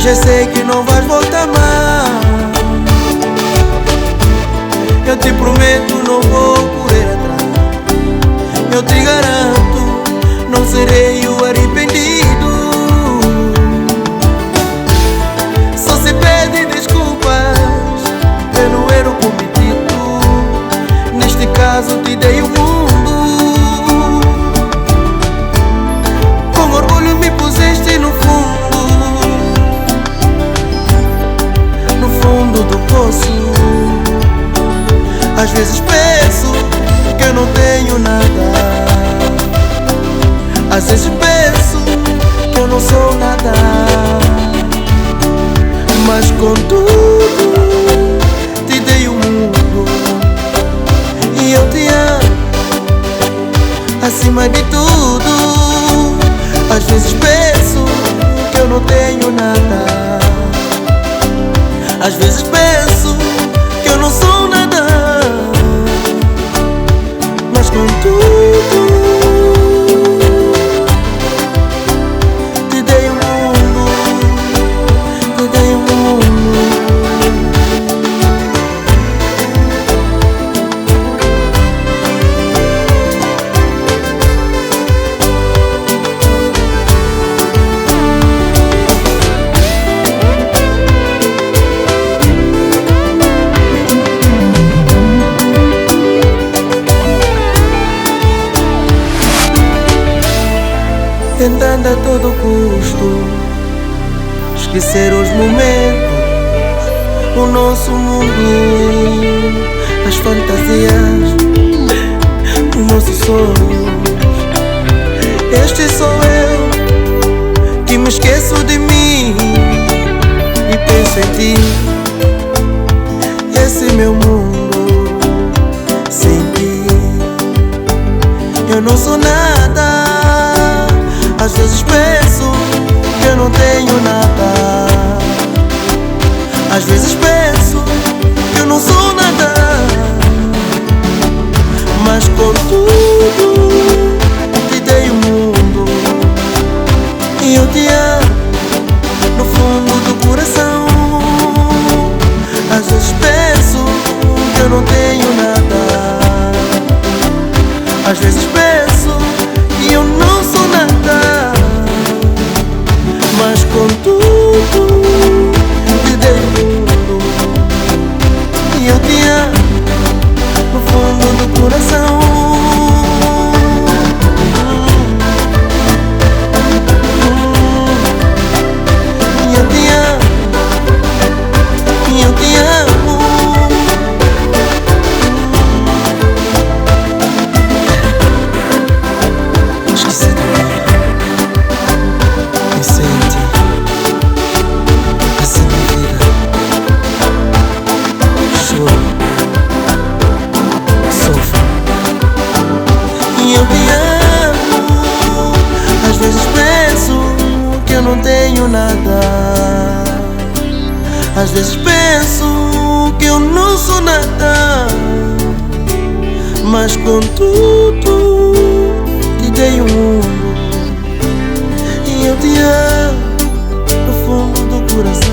Já sei que não vais voltar mais. Eu te prometo, não vou correr atrás. Eu te garanto, não serei o arrependido. Só se pede desculpas pelo erro cometido. Neste caso te dei o mundo. Com orgulho me puseste no fundo, no fundo do poço. Às vezes penso que eu não tenho nada. Às vezes penso que eu não sou nada. Mas contudo te dei o mundo e eu te amo acima de tudo. Às vezes penso que eu não tenho nada. Às vezes penso que eu não sou nada. Mas contudo te dei o mundo, te dei o mundo. Tentando a todo custo esquecer os momentos, o nosso mundo, as fantasias, os nossos sonhos. Este sou eu que me esqueço de mim e penso em ti. Esse meu mundo sem ti, eu não sou nada. Às vezes penso que eu não tenho nada. Às vezes penso que eu não sou nada. Mas contudo te dei o mundo e eu te amo no fundo do coração. Às vezes penso que eu não tenho nada. Às vezes penso que eu não sou nada. Mas contudo te dei o mundo e eu te amo no fundo do coração. E eu te amo, e eu te amo. Esqueci de mim, pensei em ti. Assim minha vida, choro, sofro e eu te amo. Às vezes penso que eu não tenho nada. Às vezes penso que eu não sou nada. Mas contudo te dei o mundo e eu te amo no fundo do coração.